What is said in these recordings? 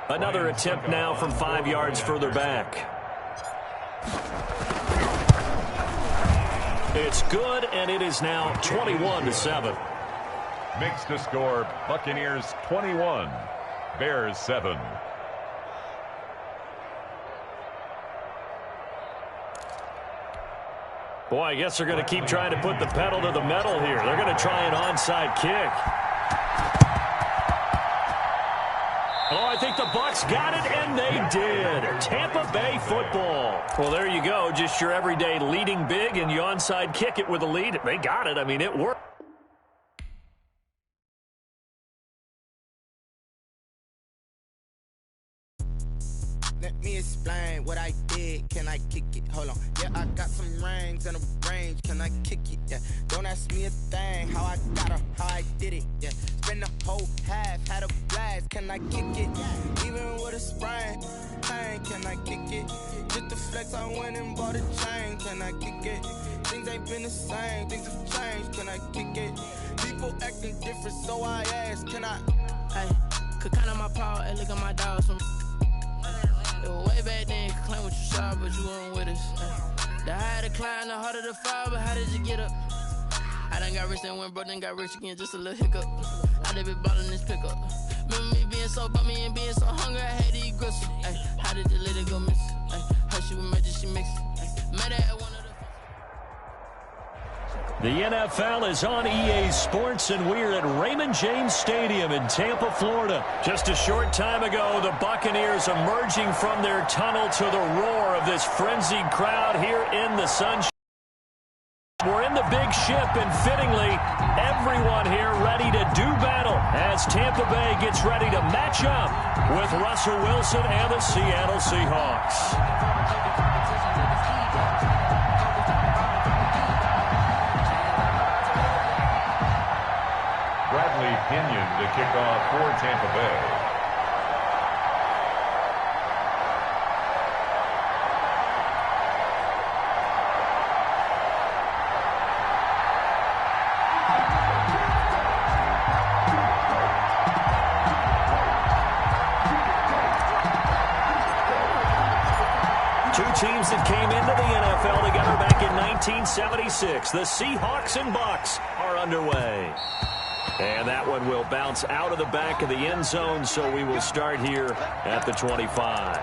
Another attempt now from 5 yards further back. It's good, and it is now 21-7. Makes the score Buccaneers 21, Bears 7. Boy, I guess they're going to keep trying to put the pedal to the metal here. They're going to try an onside kick. Oh, I think the Bucs got it, and they did. Tampa Bay football. Well, there you go. Just your everyday leading big, and you onside kick it with a lead. They got it. I mean, it worked. Let me explain what I did. Can I kick it? Hold on. Yeah, I got some rings and a range. Can I kick it? Yeah. Don't ask me a thing. How I got her, how I did it. Yeah. Spend the whole half, had a blast. Can I kick it? Even with a sprain. Pain, can I kick it? Just the flex, I went and bought a chain. Can I kick it? Things ain't been the same. Things have changed. Can I kick it? People acting different, so I ask. Can I? Hey, could count on my power and look at my dogs from. It was way back then, you could claim what you saw, but you weren't with us. The higher the climb, the harder the fall, but how did you get up? I done got rich, then went broke, then got rich again, just a little hiccup. I done been ballin' this pickup. Remember me being so bummy and being so hungry, I had to eat gristle. Ay, how did the lady go miss? Ay, how she was magic, she mixed. Made her at one of the... The NFL is on EA Sports, and we're at Raymond James Stadium in Tampa, Florida. Just a short time ago, the Buccaneers emerging from their tunnel to the roar of this frenzied crowd here in the sunshine. We're in the big ship, and fittingly, everyone here ready to do battle as Tampa Bay gets ready to match up with Russell Wilson and the Seattle Seahawks. Kenyon to kick off for Tampa Bay. Two teams that came into the NFL together back in 1976. The Seahawks and Bucs are underway. And that one will bounce out of the back of the end zone, so we will start here at the 25.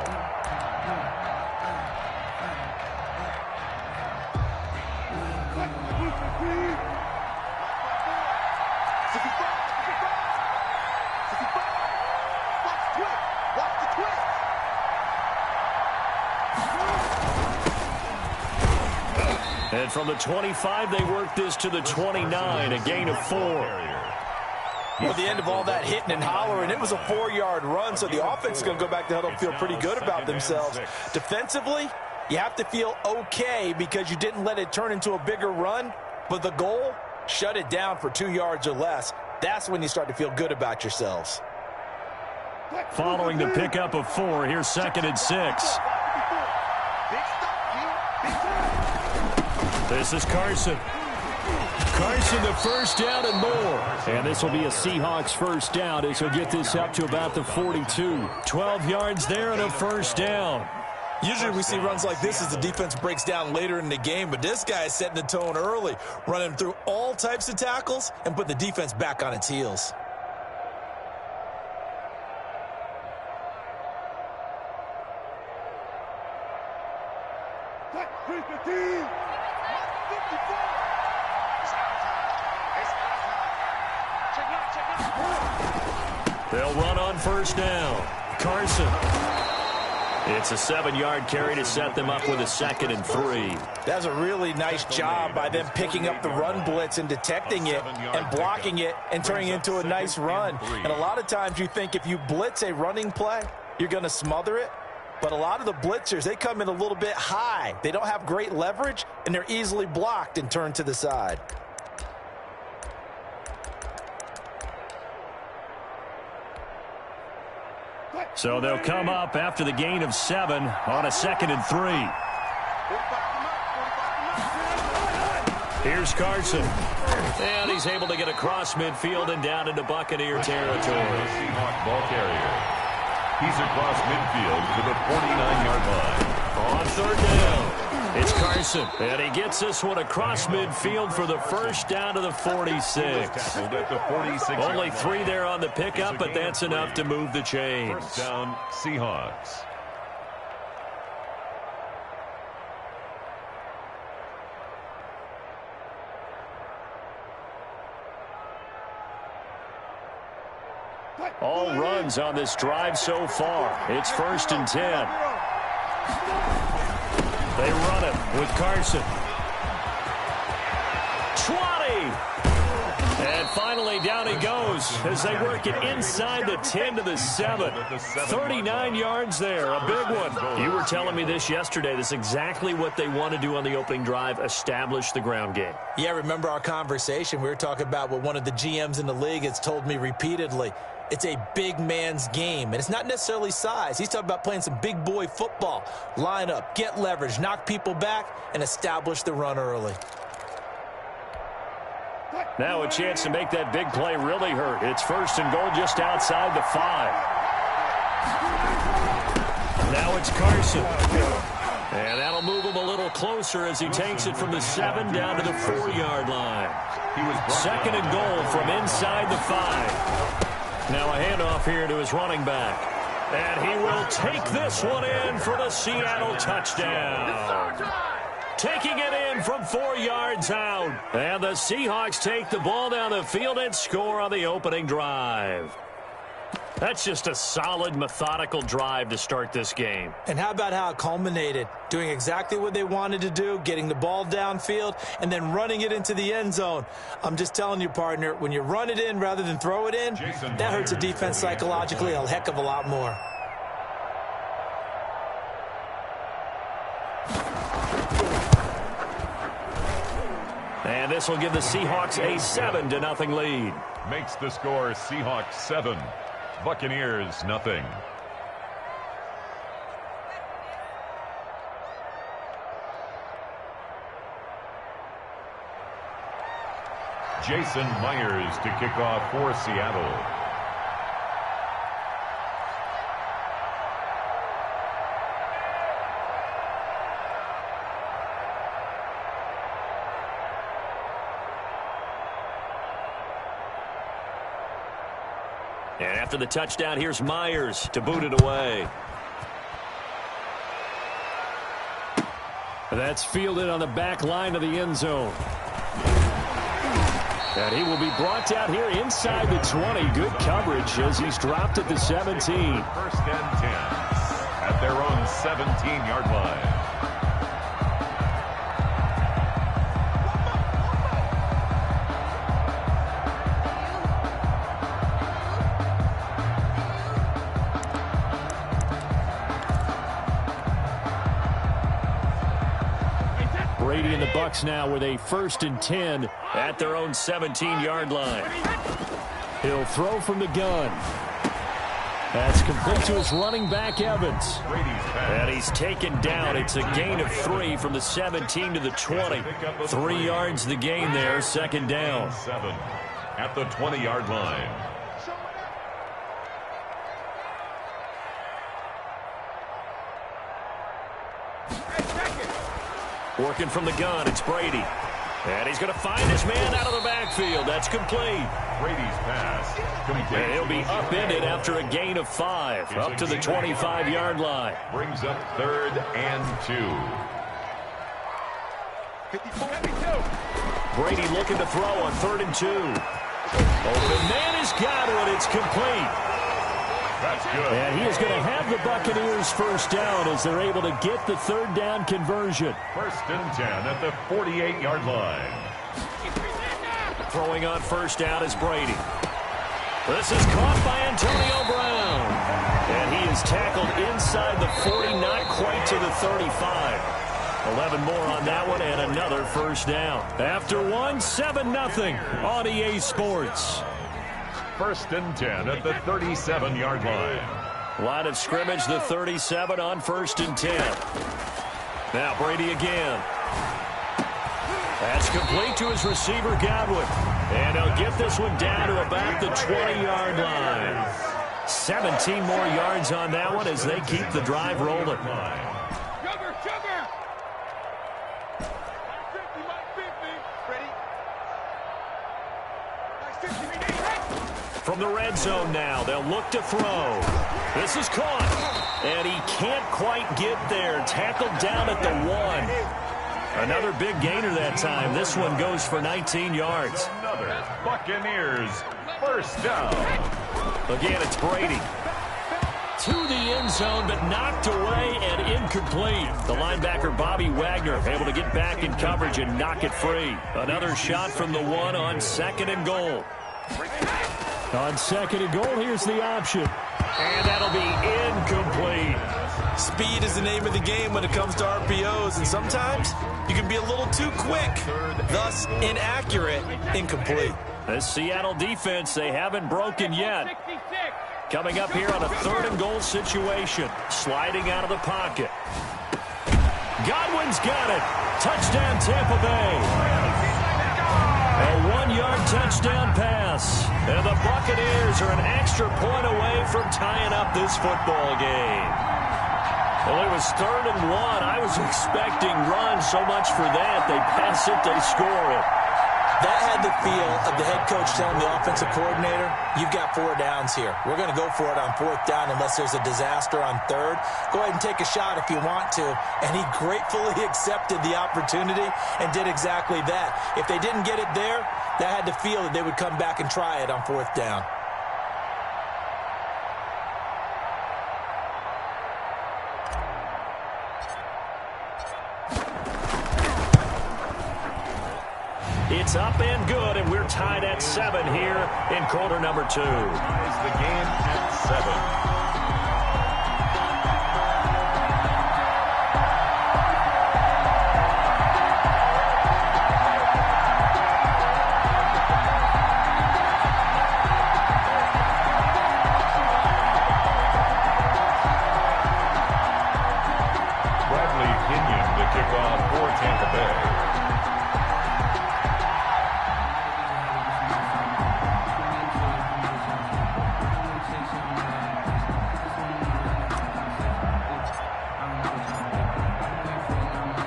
And from the 25, they work this to the 29, a gain of 4. Well, the end of all that hitting and hollering, it was a 4-yard run, so the offense is going to go back to huddle and feel pretty good about themselves. Defensively, you have to feel okay because you didn't let it turn into a bigger run, but the goal, shut it down for 2 yards or less. That's when you start to feel good about yourselves. Following the pickup of 4, here's 2nd and 6. This is Carson. Carson, the first down and more. And this will be a Seahawks first down as he'll get this up to about the 42. 12 yards there and a first down. Usually we see runs like this as the defense breaks down later in the game, but this guy is setting the tone early, running through all types of tackles and put the defense back on its heels. They'll run on first down. Carson. It's a 7-yard carry to set them up with a 2nd and 3. That's a really nice job by them picking up the run blitz and detecting it and blocking it and turning it into a nice run. And a lot of times you think if you blitz a running play, you're going to smother it. But a lot of the blitzers, they come in a little bit high. They don't have great leverage, and they're easily blocked and turned to the side. So they'll come up after the gain of 7 on a 2nd and 3. Here's Carson. And he's able to get across midfield and down into Buccaneer territory. Seahawks ball carrier. He's across midfield to the 49-yard line. On third down, it's Carson, and he gets this one across midfield for the first down to the 46. Tackled at the 46. Only 3 there on the pickup, but that's enough to move the chains. First down, Seahawks. All runs on this drive so far. It's 1st and 10. They run it with Carson. 20. And finally down he goes as they work it inside the 10 to the 7. 39 yards there, a big one. You were telling me this yesterday. This is exactly what they want to do on the opening drive, establish the ground game. Yeah, remember our conversation? We were talking about what one of the GMs in the league has told me repeatedly. It's a big man's game, and it's not necessarily size. He's talking about playing some big boy football. Line up, get leverage, knock people back, and establish the run early. Now a chance to make that big play really hurt. It's 1st and goal just outside the 5. Now it's Carson. And that'll move him a little closer as he takes it from the 7 down to the 4-yard line. 2nd and goal from inside the 5. Now a handoff here to his running back. And he will take this one in for the Seattle touchdown. Taking it in from 4 yards out. And the Seahawks take the ball down the field and score on the opening drive. That's just a solid, methodical drive to start this game. And how about how it culminated? Doing exactly what they wanted to do, getting the ball downfield, and then running it into the end zone. I'm just telling you, partner, when you run it in rather than throw it in, that hurts a defense psychologically a heck of a lot more. And this will give the Seahawks a 7-0 lead. Makes the score Seahawks 7. Buccaneers, nothing. Jason Myers to kick off for Seattle. And after the touchdown, here's Myers to boot it away. That's fielded on the back line of the end zone. And he will be brought down here inside the 20. Good coverage as he's dropped at the 17. 1st and 10 at their own 17-yard line. Brady and the Bucs now with a 1st and 10 at their own 17-yard line. He'll throw from the gun. That's complete to his running back, Evans. And he's taken down. It's a gain of 3 from the 17 to the 20. 3 yards the gain there, 2nd down. 7 at the 20-yard line. Working from the gun, it's Brady. And he's going to find his man out of the backfield. That's complete. Brady's pass complete. And he'll be upended after a gain of 5, up to the 25-yard line. Brings up 3rd and 2. Brady looking to throw on 3rd and 2. Open man is Godwin. It's complete. That's good. And he is going to have the Buccaneers 1st down as they're able to get the 3rd down conversion. 1st and 10 at the 48-yard line. Throwing on 1st down is Brady. This is caught by Antonio Brown. And he is tackled inside the 40, not quite to the 35. 11 more on that one and another 1st down. After 7-0 on EA Sports. 1st and 10 at the 37-yard line. Line of scrimmage, the 37 on 1st and 10. Now Brady again. That's complete to his receiver, Godwin. And he'll get this one down to about the 20-yard line. 17 more yards on that one as they keep the drive rolling. From the red zone now, they'll look to throw. This is caught, and he can't quite get there. Tackled down at the 1. Another big gainer that time. This one goes for 19 yards. Another Buccaneers first down. Again, it's Brady. To the end zone, but knocked away and incomplete. The linebacker, Bobby Wagner, able to get back in coverage and knock it free. Another shot from the 1 on 2nd and goal. On 2nd and goal, here's the option. And that'll be incomplete. Speed is the name of the game when it comes to RPOs, and sometimes you can be a little too quick, thus inaccurate, incomplete. This Seattle defense, they haven't broken yet. Coming up here on a 3rd and goal situation. Sliding out of the pocket. Godwin's got it. Touchdown, Tampa Bay. A 1-yard touchdown pass. And the Buccaneers are an extra point away from tying up this football game. Well, it was 3rd and 1. I was expecting runs so much for that. They pass it, they score it. That had the feel of the head coach telling the offensive coordinator, you've got 4 downs here. We're going to go for it on 4th down unless there's a disaster on 3rd. Go ahead and take a shot if you want to. And he gratefully accepted the opportunity and did exactly that. If they didn't get it there, that had the feel that they would come back and try it on 4th down. It's up and good, and we're tied at 7 here in quarter number 2. Ties the game at 7.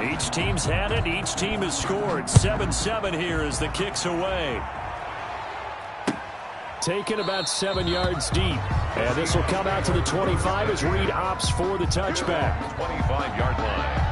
Each team's had it. Each team has scored. 7-7 here as the kick's away. Taken about 7 yards deep. And this will come out to the 25 as Reed opts for the touchback. 25-yard line.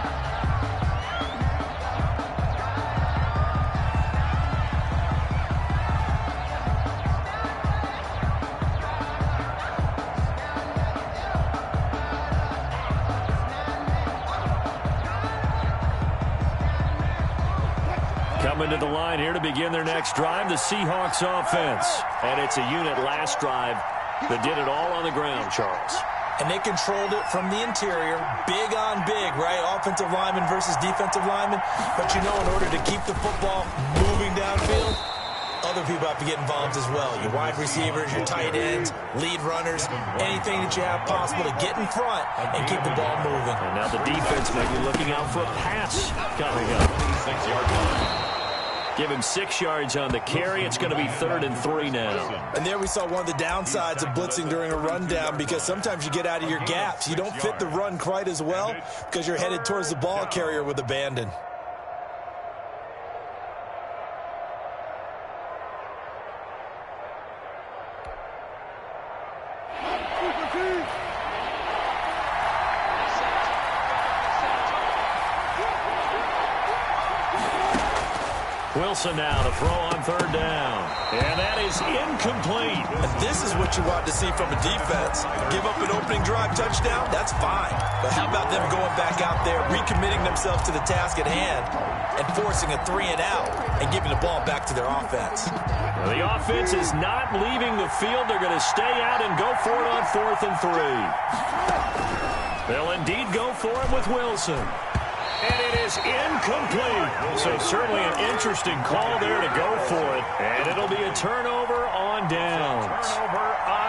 Coming to the line here to begin their next drive, the Seahawks offense. And it's a unit last drive that did it all on the ground, Charles. And they controlled it from the interior, big on big, right? Offensive lineman versus defensive lineman. But you know, in order to keep the football moving downfield, other people have to get involved as well. Your wide receivers, your tight ends, lead runners, anything that you have possible to get in front and keep the ball moving. And now the defense may be looking out for a pass coming up. 6-yard line. Give him 6 yards on the carry. It's going to be 3rd and 3 now. And there we saw one of the downsides of blitzing during a rundown, because sometimes you get out of your gaps. You don't fit the run quite as well because you're headed towards the ball carrier with abandon. Wilson now to throw on 3rd down. And that is incomplete. And this is what you want to see from a defense. Give up an opening drive touchdown, that's fine. But how about them going back out there, recommitting themselves to the task at hand, and forcing a 3-and-out and giving the ball back to their offense? Well, the offense is not leaving the field. They're going to stay out and go for it on 4th and 3. They'll indeed go for it with Wilson. And it is incomplete. So certainly an interesting call there to go for it. And it'll be a turnover on downs.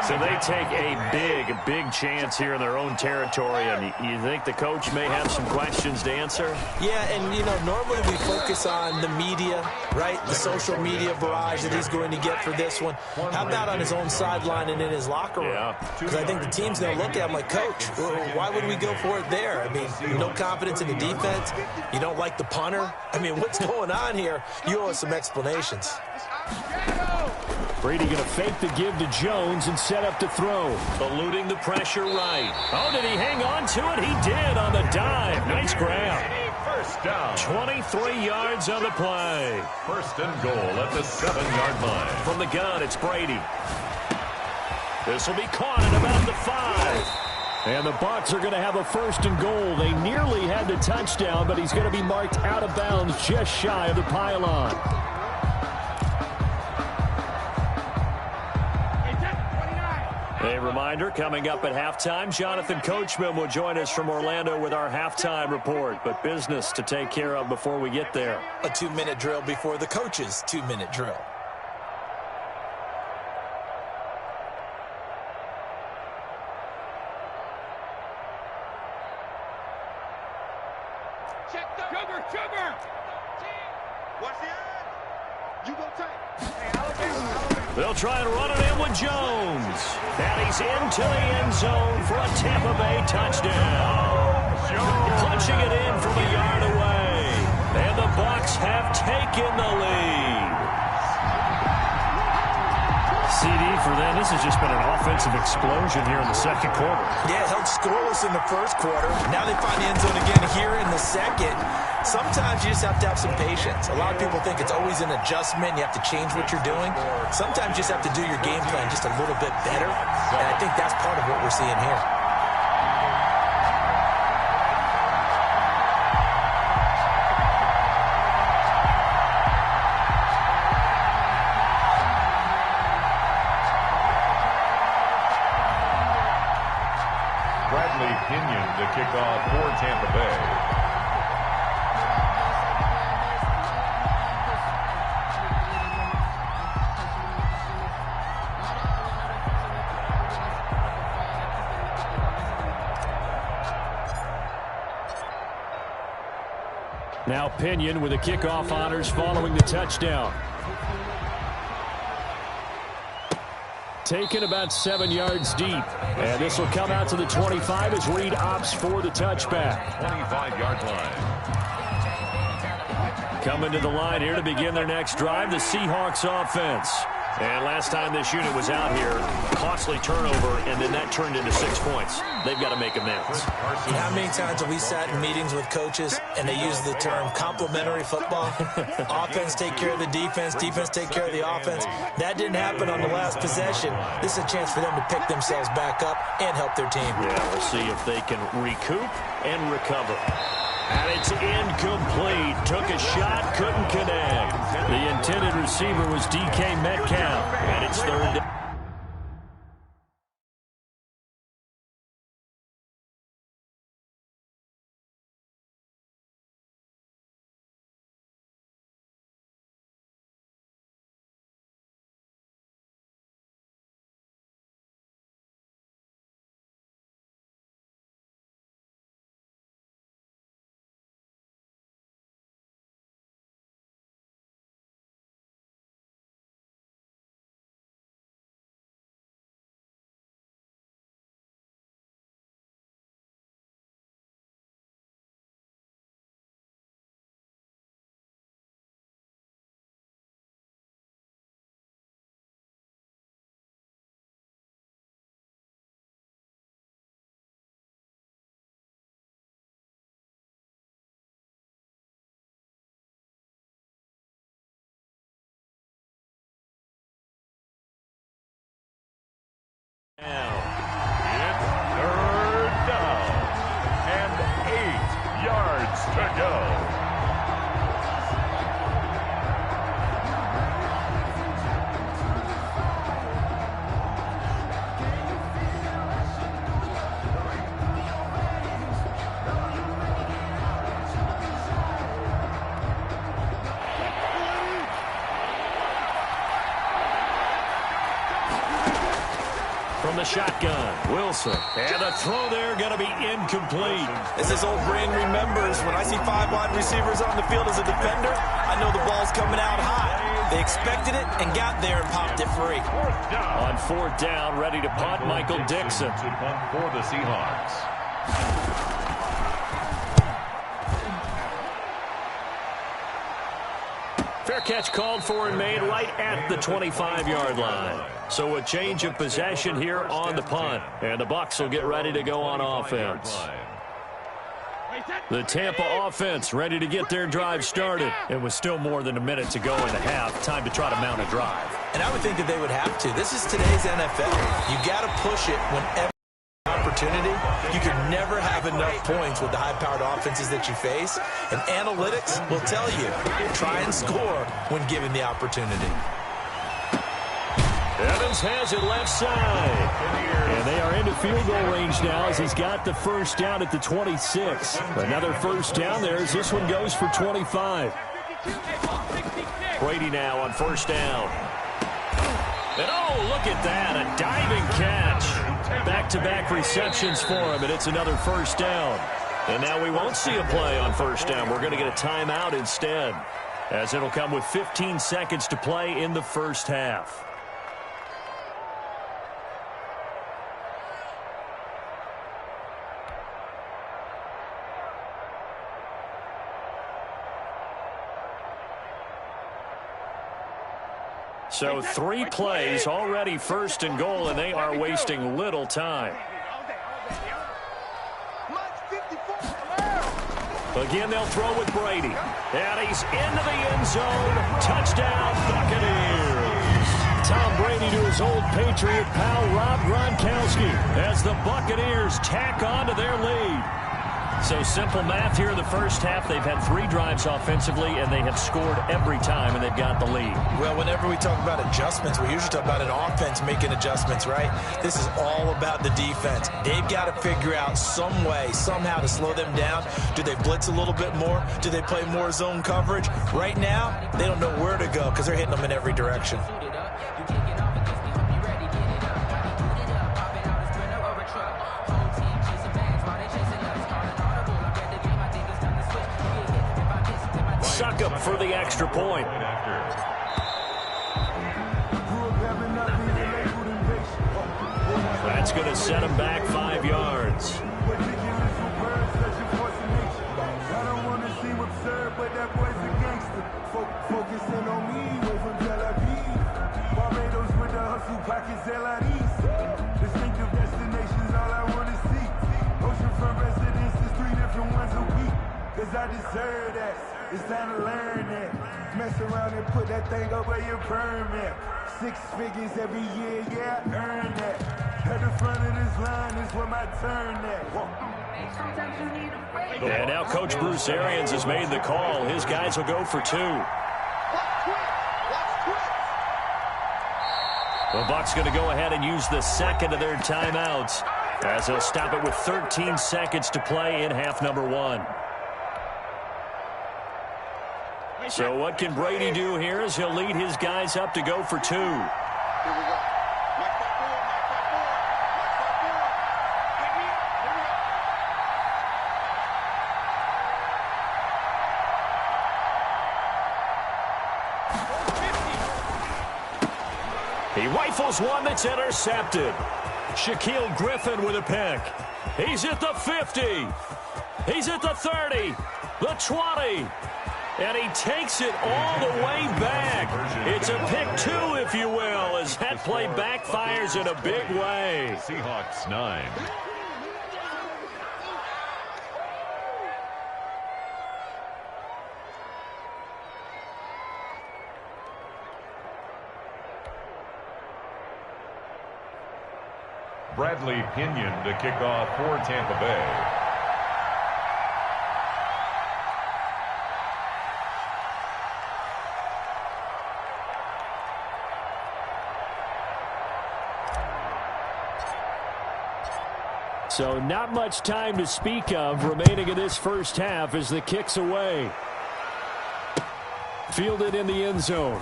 So they take a big chance here in their own territory. And you think the coach may have some questions to answer? Yeah, and, you know, normally we focus on the media, right? The social media barrage that he's going to get for this one. How about on his own sideline and in his locker room? Because I think the team's going to look at him like, Coach, why would we go for it there? I mean, no confidence in the defense. You don't like the punter? I mean, what's going on here? You owe us some explanations. Brady going to fake the give to Jones and set up to throw. Eluding the pressure right. Oh, did he hang on to it? He did on the dive. Nice grab. First down. 23 yards on the play. First and goal at the 7-yard line. From the gun, it's Brady. This will be caught at about the 5. And the Bucs are going to have a first and goal. They nearly had the touchdown, but he's going to be marked out of bounds just shy of the pylon. A reminder, coming up at halftime, Jonathan Coachman will join us from Orlando with our halftime report. But business to take care of before we get there. A 2-minute drill before the coach's 2-minute drill. Sugar! Watch the end! You go tight. They'll try and run it in with Jones. And he's into the end zone for a Tampa Bay touchdown. Punching it in from a yard away. And the Bucs have taken the lead. CD for them. This has just been an offensive explosion here in the second quarter. Yeah, held scoreless in the first quarter. Now they find the end zone again here in the second. Sometimes you just have to have some patience. A lot of people think it's always an adjustment. You have to change what you're doing. Sometimes you just have to do your game plan just a little bit better. And I think that's part of what we're seeing here. Pinion to kick off for Tampa Bay. Now Pinion with the kickoff honors following the touchdown. Taken about 7 yards deep. And this will come out to the 25 as Reed opts for the touchback. 25-yard line. Coming to the line here to begin their next drive, the Seahawks offense. And last time this unit was out here, costly turnover, and then that turned into 6 points. They've got to make amends. How many times have we sat in meetings with coaches and they use the term complementary football? Offense take care of the defense, defense take care of the offense. That didn't happen on the last possession. This is a chance for them to pick themselves back up and help their team. Yeah, we'll see if they can recoup and recover. And it's incomplete. Took a shot, couldn't connect. The intended receiver was DK Metcalf. And it's third down. shotgun. Wilson. And the throw there going to be incomplete. As his old brain remembers, when I see 5 wide receivers on the field as a defender, I know the ball's coming out high. They expected it and got there and popped it free. On 4th down, ready to punt, Michael Dixon. To punt for the Seahawks. Fair catch called for and made right at the 25-yard line. So a change of possession here on the punt. And the Bucs will get ready to go on offense. The Tampa offense ready to get their drive started. It was still more than a minute to go in the half. Time to try to mount a drive. And I would think that they would have to. This is today's NFL. You got to push it whenever opportunity. You can never have enough points with the high-powered offenses that you face. And analytics will tell you, try and score when given the opportunity. Evans has it left side. And they are into field goal range now as he's got the first down at the 26. Another first down there as this one goes for 25. Brady now on first down. And oh, look at that, a diving catch. Back-to-back receptions for him, and it's another first down. And now we won't see a play on first down. We're going to get a timeout instead, as it'll come with 15 seconds to play in the first half. So 3 plays, already first and goal, and they are wasting little time. Again, they'll throw with Brady. And he's into the end zone. Touchdown, Buccaneers. Tom Brady to his old Patriot pal, Rob Gronkowski, as the Buccaneers tack on to their lead. So simple math here in the first half. They've had 3 drives offensively, and they have scored every time, and they've got the lead. Well, whenever we talk about adjustments, we usually talk about an offense making adjustments, right? This is all about the defense. They've got to figure out some way, somehow to slow them down. Do they blitz a little bit more? Do they play more zone coverage? Right now, they don't know where to go because they're hitting them in every direction. Suck up for the extra point. That's going to set him back 5 yards. Distinctive destinations, all I want to see. Oceanfront residences, 3 different ones a week. Cause I deserve that. It's time to learn that. Mess around and put that thing up where your permit. 6 figures every year, yeah, I earned that. At the front of this line is where my turn at. And now Coach Bruce Arians has made the call. His guys will go for 2. The Bucs going to go ahead and use the second of their timeouts, as they'll stop it with 13 seconds to play in half number 1. So what can Brady do here as he'll lead his guys up to go for 2. Here we go. He rifles one that's intercepted. Shaquille Griffin with a pick. He's at the 50. He's at the 30. The 20. And he takes it all the way back. It's a pick 2, if you will, as that play backfires in a big way. Seahawks 9. Bradley Pinion to kick off for Tampa Bay. So not much time to speak of remaining in this first half as the kick's away. Fielded in the end zone.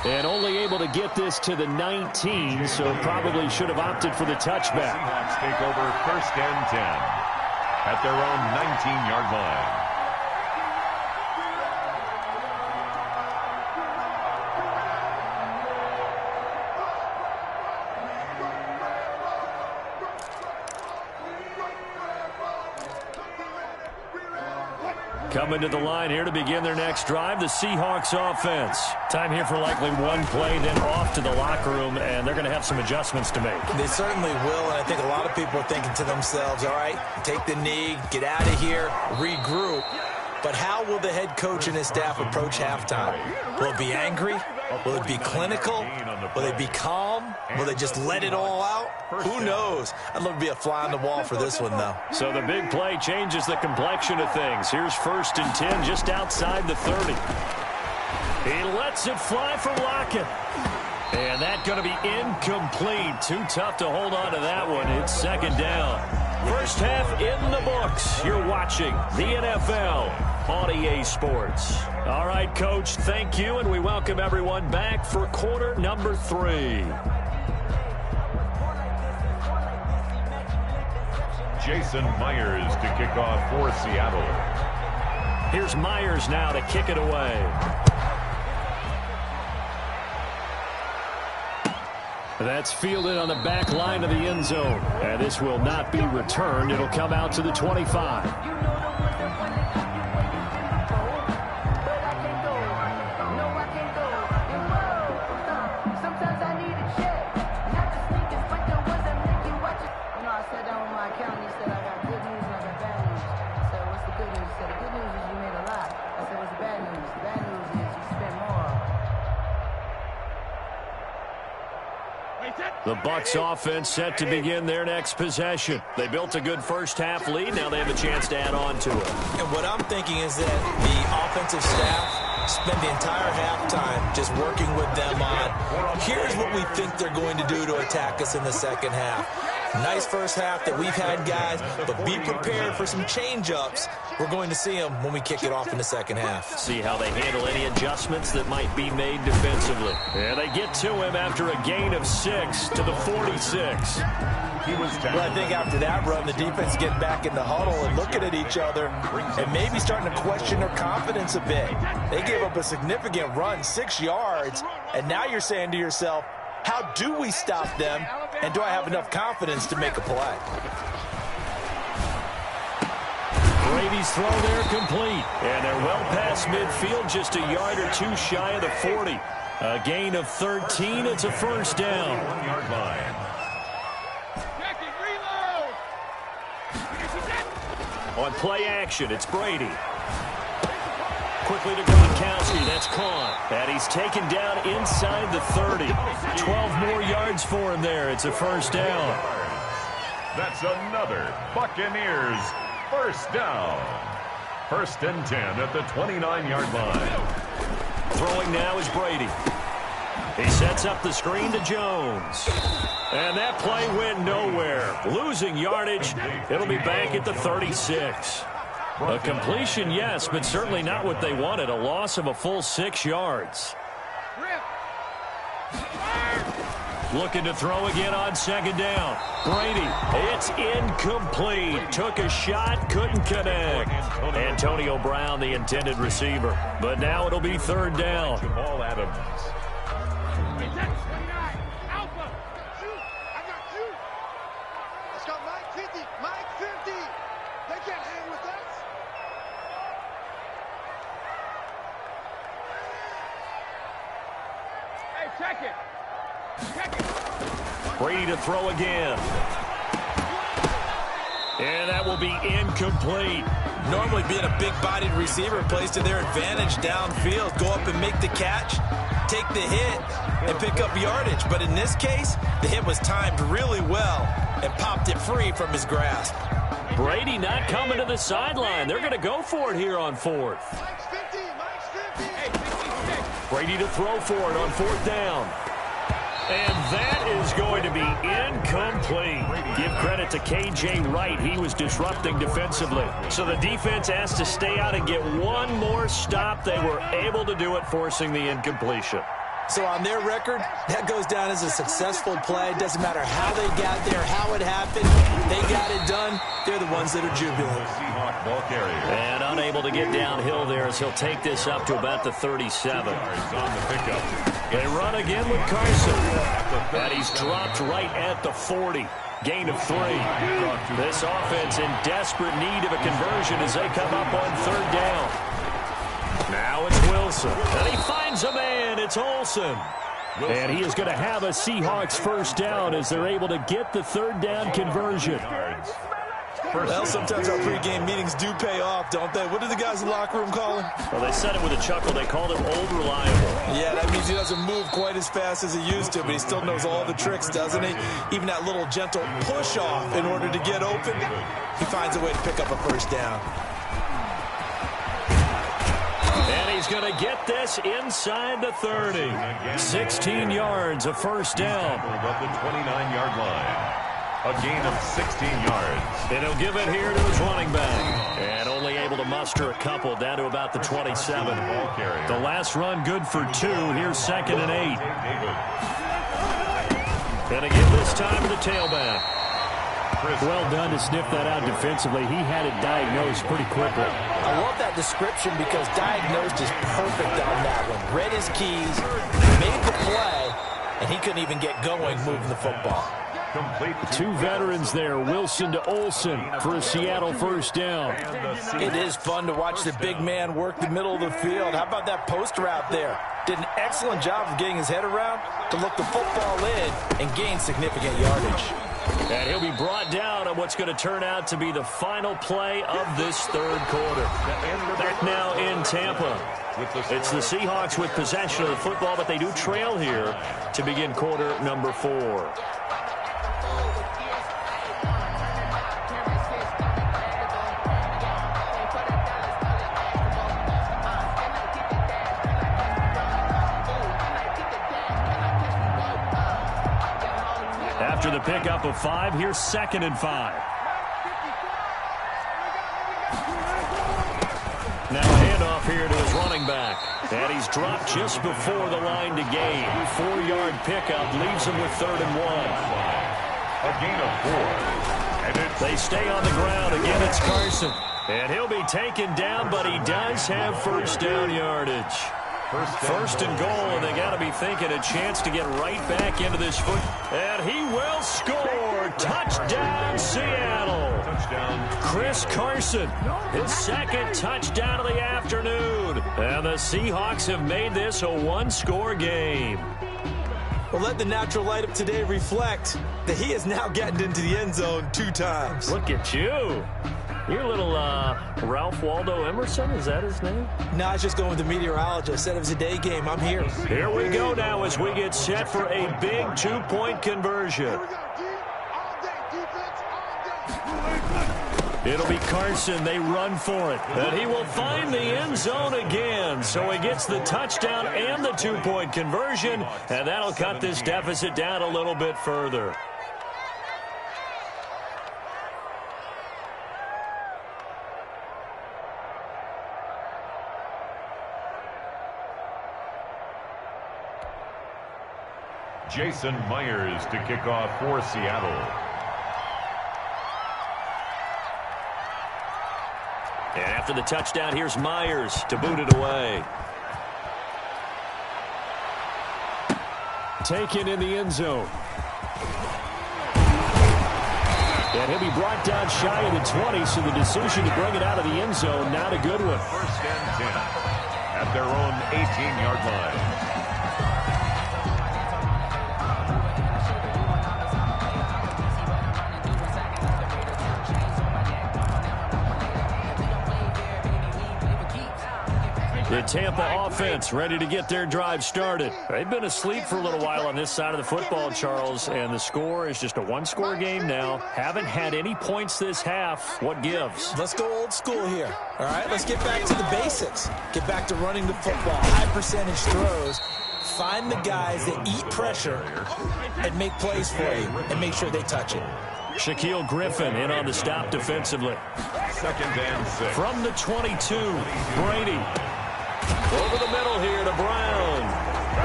And only able to get this to the 19, so probably should have opted for the touchback. Seahawks take over 1st and 10 at their own 19-yard line. Coming to the line here to begin their next drive, the Seahawks offense. Time here for likely one play, then off to the locker room, and they're going to have some adjustments to make. They certainly will, and I think a lot of people are thinking to themselves, all right, take the knee, get out of here, regroup. But how will the head coach and his staff approach halftime? Will it be angry? Will it be clinical? Will they be calm? Will they just let it all out? Who knows? I'd love to be a fly on the wall for this one, though. So the big play changes the complexion of things. Here's 1st and 10 just outside the 30. He lets it fly for Lockett. And that's going to be incomplete. Too tough to hold on to that one. It's 2nd down. First half in the books. You're watching the NFL on EA Sports. All right, Coach, thank you, and we welcome everyone back for quarter number 3. Jason Myers to kick off for Seattle. Here's Myers now to kick it away. That's fielded on the back line of the end zone. And this will not be returned. It'll come out to the 25. The Bucs offense set to begin their next possession. They built a good first half lead. Now they have a chance to add on to it. And what I'm thinking is that the offensive staff spend the entire halftime just working with them on, here's what we think they're going to do to attack us in the second half. Nice first half that we've had, guys, but be prepared for some change-ups. We're going to see them when we kick it off in the second half. See how they handle any adjustments that might be made defensively. And they get to him after a gain of 6 to the 46. Well, I think after that run, the defense getting back in the huddle and looking at each other and maybe starting to question their confidence a bit. They gave up a significant run, 6 yards, and now you're saying to yourself, how do we stop them, and do I have enough confidence to make a play? Brady's throw there complete. And they're well past midfield, just a yard or two shy of the 40. A gain of 13. It's a first down. 1-yard line. On play action, it's Brady. Quickly to Gronkowski. That's caught. And he's taken down inside the 30. 12 more yards for him there. It's a first down. That's another Buccaneers first down. 1st and 10 at the 29-yard line. Throwing now is Brady. He sets up the screen to Jones. And that play went nowhere. Losing yardage. It'll be back at the 36. A completion, yes, but certainly not what they wanted. A loss of a full 6 yards. Looking to throw again on 2nd down. Brady, it's incomplete. Took a shot, couldn't connect. Antonio Brown, the intended receiver. But now it'll be 3rd down. Jamal Adams. Brady to throw again. And that will be incomplete. Normally being a big-bodied receiver plays to their advantage downfield. Go up and make the catch, take the hit, and pick up yardage. But in this case, the hit was timed really well and popped it free from his grasp. Brady not coming to the sideline. They're going to go for it here on 4th. Brady to throw for it on 4th down. And that is going to be incomplete. Give credit to K.J. Wright. He was disrupting defensively. So the defense asked to stay out and get one more stop. They were able to do it, forcing the incompletion. So on their record, that goes down as a successful play. It doesn't matter how they got there, how it happened. They got it done. They're the ones that are jubilant. Seahawk ball carrier. And unable to get downhill there as he'll take this up to about the 37. On the pickup. They run again with Carson. And he's dropped right at the 40. Gain of 3. This offense in desperate need of a conversion as they come up on 3rd down. Now it's Wilson. And he finds a man. It's Olsen. And he is going to have a Seahawks first down as they're able to get the 3rd down conversion. Well, sometimes our pregame meetings do pay off, don't they? What do the guys in the locker room call him? Well, they said it with a chuckle. They called him Old Reliable. Yeah, that means he doesn't move quite as fast as he used to, but he still knows all the tricks, doesn't he? Even that little gentle push-off in order to get open. He finds a way to pick up a first down. And he's going to get this inside the 30. 16 yards, a first down. Above the 29-yard line. A gain of 16 yards. And he'll give it here to his running back. And only able to muster a couple down to about the 27. The last run good for 2. Here's 2nd and 8. And again this time to the tailback. Well done to sniff that out defensively. He had it diagnosed pretty quickly. I love that description because diagnosed is perfect on that one. Read his keys, made the play, and he couldn't even get going moving the football. Two veterans there, Wilson to Olsen for a Seattle first down. It is fun to watch the big man work the middle of the field. How about that post route there? Did an excellent job of getting his head around to look the football in and gain significant yardage. And he'll be brought down on what's going to turn out to be the final play of this 3rd quarter. Back now in Tampa. It's the Seahawks with possession of the football, but they do trail here to begin quarter number 4. After the pickup of 5, here's 2nd and 5. Now a handoff here to his running back. And he's dropped just before the line to gain. 4-yard pickup leaves him with 3rd and 1. A gain of 4. And they stay on the ground. Again, it's Carson. And he'll be taken down, but he does have first down yardage. First and goal, and they got to be thinking a chance to get right back into this foot. And he will score. Touchdown, Seattle. touchdown. Chris Carson, his 2nd touchdown of the afternoon. And the Seahawks have made this a one-score game. Well, let the natural light of today reflect that he is now getting into the end zone 2 times. Look at you. You're a little Ralph Waldo Emerson, is that his name? No, I was just going with the meteorologist. Said it was a day game. I'm here. Here we go now as we get set for a big 2-point conversion. It'll be Carson. They run for it. And he will find the end zone again. So he gets the touchdown and the 2-point conversion. And that'll cut this deficit down a little bit further. Jason Myers to kick off for Seattle. And after the touchdown, here's Myers to boot it away. Taken in the end zone. And he'll be brought down shy of the 20, so the decision to bring it out of the end zone, not a good one. First and 10 at their own 18-yard line. The Tampa offense ready to get their drive started. They've been asleep for a little while on this side of the football, Charles, and the score is just a one-score game now. Haven't had any points this half. What gives? Let's go old school here. All right, let's get back to the basics. Get back to running the football, high percentage throws. Find the guys that eat pressure and make plays for you and make sure they touch it. Shaquille Griffin in on the stop defensively. 2nd and 6. From the 22, Brady. Over the middle here to Brown.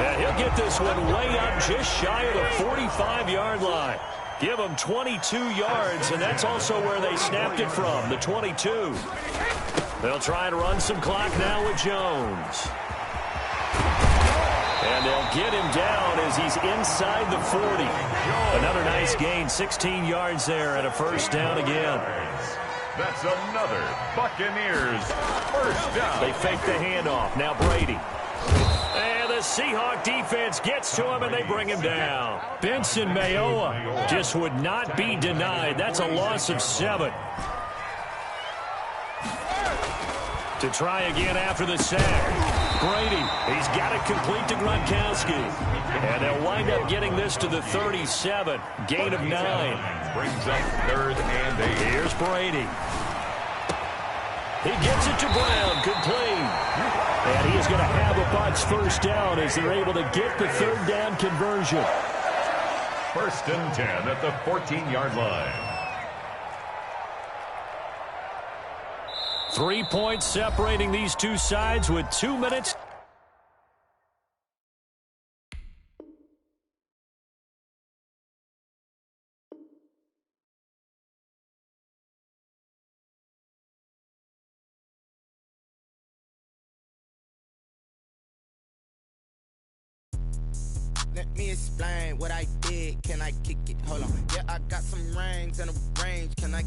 And he'll get this one way up just shy of the 45-yard line. Give them 22 yards, and that's also where they snapped it from, the 22. They'll try and run some clock now with Jones. And they'll get him down as he's inside the 40. Another nice gain, 16 yards there and a first down again. That's another Buccaneers first down. They fake the handoff. Now Brady. And the Seahawk defense gets to him, and they bring him down. Benson Mayowa just would not be denied. That's a loss of 7. To try again after the sack. Brady, he's got it complete to Gronkowski. And they'll wind up getting this to the 37. Gain of 9. Brings up 3rd and 8. Here's Brady. He gets it to Brown, complete. And he is going to have a Bucs first down as they're able to get the 3rd down conversion. 1st and 10 at the 14-yard line. 3 points separating these two sides with 2 minutes. Let me explain what I did. Can I kick it? Hold on. Yeah, I got some rings and a range. Can I